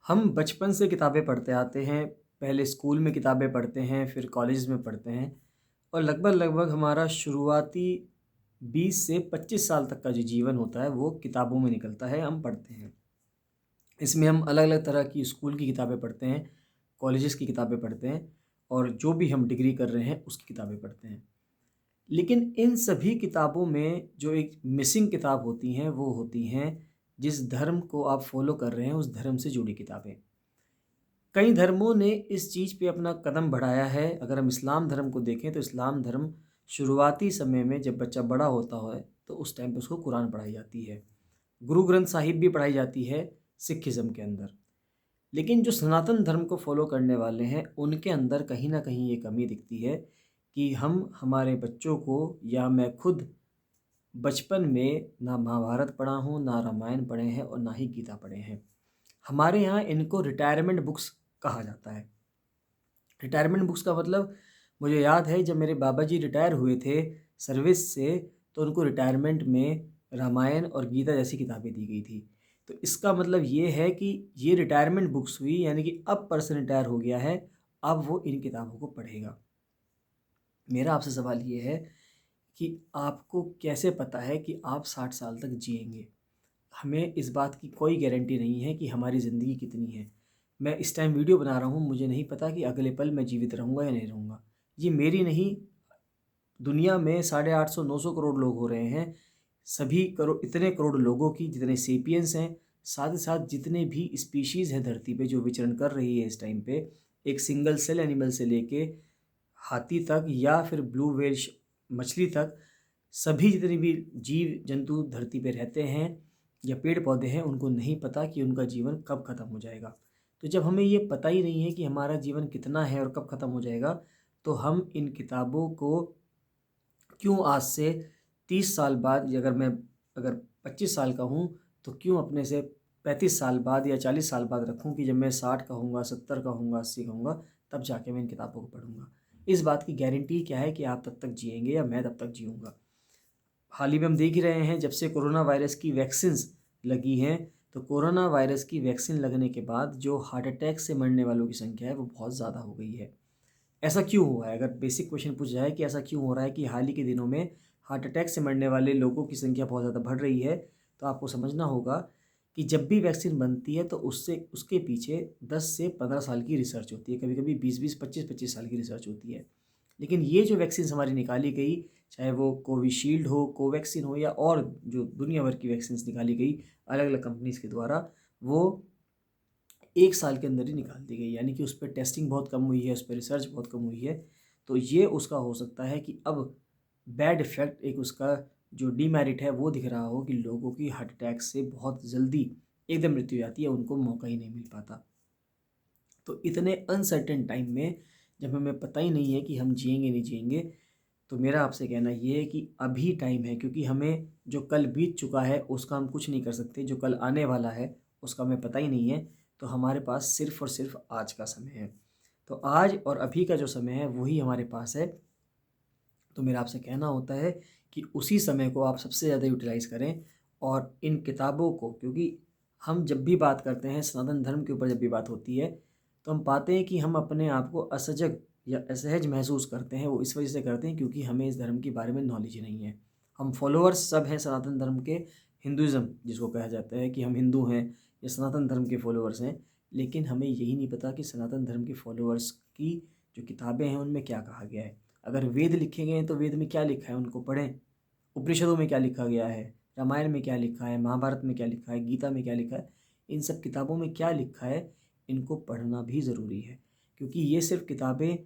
हम बचपन से किताबें पढ़ते आते हैं। पहले स्कूल में किताबें पढ़ते हैं, फिर कॉलेज में पढ़ते हैं और लगभग-लगभग हमारा शुरुआती 20 से 25 साल तक का जो जीवन होता है, वो किताबों में निकलता है, हम पढ़ते हैं। इसमें हम अलग-अलग तरह की स्कूल की किताबें पढ़ते हैं, कॉलेजेस की किताबें पढ़ते हैं और जो भी हम डिग्री कर रहे हैं, उसकी किताबें पढ़ते हैं। लेकिन इन सभी किताबों में जो एक मिसिंग किताब होती हैं, वो होती हैं जिस धर्म को आप फ़ॉलो कर रहे हैं, उस धर्म से जुड़ी किताबें। कई धर्मों ने इस चीज़ पे अपना कदम बढ़ाया है। अगर हम इस्लाम धर्म को देखें तो इस्लाम धर्म शुरुआती समय में जब बच्चा बड़ा होता है तो उस टाइम पे उसको कुरान पढ़ाई जाती है। गुरु ग्रंथ साहिब भी पढ़ाई जाती है सिखिज़्म के अंदर। लेकिन जो सनातन धर्म को फ़ॉलो करने वाले हैं उनके अंदर कहीं न कहीं ये कमी दिखती है कि हम हमारे बच्चों को या मैं खुद बचपन में ना महाभारत पढ़ा हूँ, ना रामायण पढ़े हैं और ना ही गीता पढ़े हैं। हमारे यहाँ इनको रिटायरमेंट बुक्स कहा जाता है। रिटायरमेंट बुक्स का मतलब मुझे याद है जब मेरे बाबा जी रिटायर हुए थे सर्विस से, तो उनको रिटायरमेंट में रामायण और गीता जैसी किताबें दी गई थी। तो इसका मतलब ये है कि ये रिटायरमेंट बुक्स हुई, यानी कि अब पर्सन रिटायर हो गया है, अब वो इन किताबों को पढ़ेगा। मेरा आपसे सवाल ये है कि आपको कैसे पता है कि आप 60 साल तक जिएँगे? हमें इस बात की कोई गारंटी नहीं है कि हमारी ज़िंदगी कितनी है। मैं इस टाइम वीडियो बना रहा हूँ, मुझे नहीं पता कि अगले पल मैं जीवित रहूँगा या नहीं रहूँगा। ये मेरी नहीं, दुनिया में 850 900 करोड़ लोग हो रहे हैं। सभी इतने करोड़ लोगों की जितने सेपियंस हैं, साथ ही साथ जितने भी स्पीशीज़ हैं धरती पे जो विचरण कर रही है इस टाइम पे, एक सिंगल सेल एनिमल से लेके हाथी तक या फिर ब्लू व्हेल मछली तक, सभी जितने भी जीव-जंतु धरती पे रहते हैं या पेड़-पौधे हैं, उनको नहीं पता कि उनका जीवन कब ख़त्म हो जाएगा। तो जब हमें ये पता ही नहीं है कि हमारा जीवन कितना है और कब ख़त्म हो जाएगा, तो हम इन किताबों को क्यों आज से 30 साल बाद, या अगर 25 साल का हूँ, तो क्यों अपने से 35 साल बाद या 40 साल बाद रखूँ कि जब मैं 60 का होऊँगा, 70 का होऊँगा, 80 का होऊँगा, तब जाके मैं इन किताबों को पढ़ूँगा। इस बात की गारंटी क्या है कि आप तब तक जिएँगे या मैं तब तक जीऊँगा। हाल ही में हम देख ही रहे हैं, जब से कोरोना वायरस की वैक्सीन्स लगी हैं, तो कोरोना वायरस की वैक्सीन लगने के बाद जो हार्ट अटैक से मरने वालों की संख्या है, वो बहुत ज़्यादा हो गई है। ऐसा क्यों हुआ है? अगर बेसिक क्वेश्चन पूछा जाए कि ऐसा क्यों हो रहा है कि हाल ही के दिनों में हार्ट अटैक से मरने वाले लोगों की संख्या बहुत ज़्यादा बढ़ रही है, तो आपको समझना होगा कि जब भी वैक्सीन बनती है तो उससे उसके पीछे 10 से 15 साल की रिसर्च होती है, कभी-कभी 20-20, 25-25 साल की रिसर्च होती है। लेकिन ये जो वैक्सीन्स हमारी निकाली गई, चाहे वो कोविशील्ड हो, कोवैक्सीन हो या और जो दुनिया भर की वैक्सीन्स निकाली गई अलग-अलग कंपनीज़ के द्वारा, वो 1 साल के अंदर ही निकाल दी गई। यानी कि उस पे टेस्टिंग बहुत कम हुई है, उस पे रिसर्च बहुत कम हुई है। तो ये उसका हो सकता है कि अब बैड इफ़ेक्ट एक उसका जो डीमेरिट है वो दिख रहा हो कि लोगों की हार्ट अटैक से बहुत जल्दी एकदम मृत्यु हो जाती है, उनको मौका ही नहीं मिल पाता। तो इतने अनसर्टेन टाइम में जब हमें पता ही नहीं है कि हम जिएँगे नहीं जिएँगे, तो मेरा आपसे कहना ये है कि अभी टाइम है, क्योंकि हमें जो कल बीत चुका है उसका हम कुछ नहीं कर सकते, जो कल आने वाला है उसका हमें पता ही नहीं है। तो हमारे पास सिर्फ़ और सिर्फ़ आज का समय है। तो आज और अभी का जो समय है वही हमारे पास है। तो मेरा आपसे कहना होता है कि उसी समय को आप सबसे ज़्यादा यूटिलाइज़ करें और इन किताबों को, क्योंकि हम जब भी बात करते हैं सनातन धर्म के ऊपर, जब भी बात होती है, तो हम पाते हैं कि हम अपने आप को असजग या असहज महसूस करते हैं। वो इस वजह से करते हैं क्योंकि हमें इस धर्म के बारे में नॉलेज ही नहीं है। हम फॉलोअर्स सब हैं सनातन धर्म के, हिंदुइज़्म जिसको कहा जाता है कि हम हिंदू हैं या सनातन धर्म के फॉलोअर्स हैं, लेकिन हमें यही नहीं पता कि सनातन धर्म के फॉलोअर्स की जो किताबें हैं उनमें क्या कहा गया है। अगर वेद लिखे गए हैं तो वेद में क्या लिखा है उनको पढ़ें। उपनिषदों में क्या लिखा गया है, रामायण में क्या लिखा है, महाभारत में क्या लिखा है, गीता में क्या लिखा है, इन सब किताबों में क्या लिखा है, इनको पढ़ना भी ज़रूरी है। क्योंकि ये सिर्फ़ किताबें,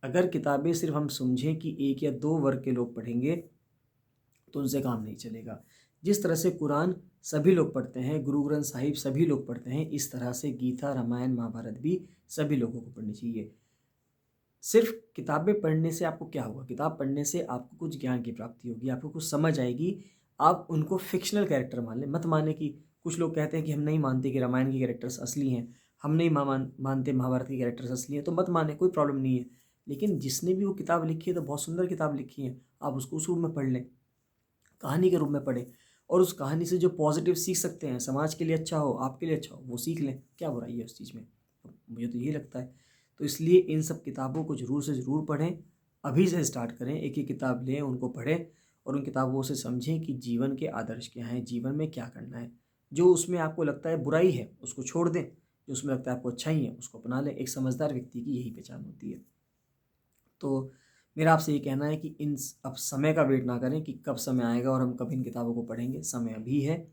अगर किताबें सिर्फ़ हम समझें कि 1 या 2 वर्ग के लोग पढ़ेंगे, तो उनसे काम नहीं चलेगा। जिस तरह से कुरान सभी लोग पढ़ते हैं, गुरु ग्रंथ साहिब सभी लोग पढ़ते हैं, इस तरह से गीता, रामायण, महाभारत भी सभी लोगों को पढ़नी चाहिए। सिर्फ़ किताबें पढ़ने से आपको क्या होगा? किताब पढ़ने से आपको कुछ ज्ञान की प्राप्ति होगी, आपको कुछ समझ आएगी। आप उनको फ़िक्शनल कैरेक्टर मान लें, मत मानें कि कुछ लोग कहते हैं कि हम नहीं मानते कि रामायण के कैरेक्टर्स असली हैं, हम नहीं मानते महाभारत के कैरेक्टर्स असली हैं, तो मत मानें, कोई प्रॉब्लम नहीं है। लेकिन जिसने भी वो किताब लिखी है तो बहुत सुंदर किताब लिखी है, आप उसको उस रूप में पढ़ लें, कहानी के रूप में पढ़ें और उस कहानी से जो पॉजिटिव सीख सकते हैं, समाज के लिए अच्छा हो, आपके लिए अच्छा हो, वो सीख लें। क्या बुराई है उस चीज़ में? तो मुझे तो यही लगता है। तो इसलिए इन सब किताबों को ज़रूर से ज़रूर पढ़ें, अभी से स्टार्ट करें, एक-एक किताब लें, उनको पढ़ें और उन किताबों से समझें कि जीवन के आदर्श क्या हैं, जीवन में क्या करना है। जो उसमें आपको लगता है बुराई है, उसको छोड़ दें, जो उसमें लगता है आपको अच्छाई है, उसको अपना लें। एक समझदार व्यक्ति की यही पहचान होती है। तो मेरा आपसे ये कहना है कि अब समय का वेट ना करें कि कब समय आएगा और हम कब इन किताबों को पढ़ेंगे। समय अभी है,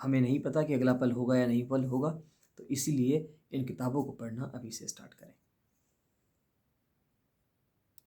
हमें नहीं पता कि अगला पल होगा या नहीं पल होगा, तो इसीलिए इन किताबों को पढ़ना अभी से स्टार्ट करें।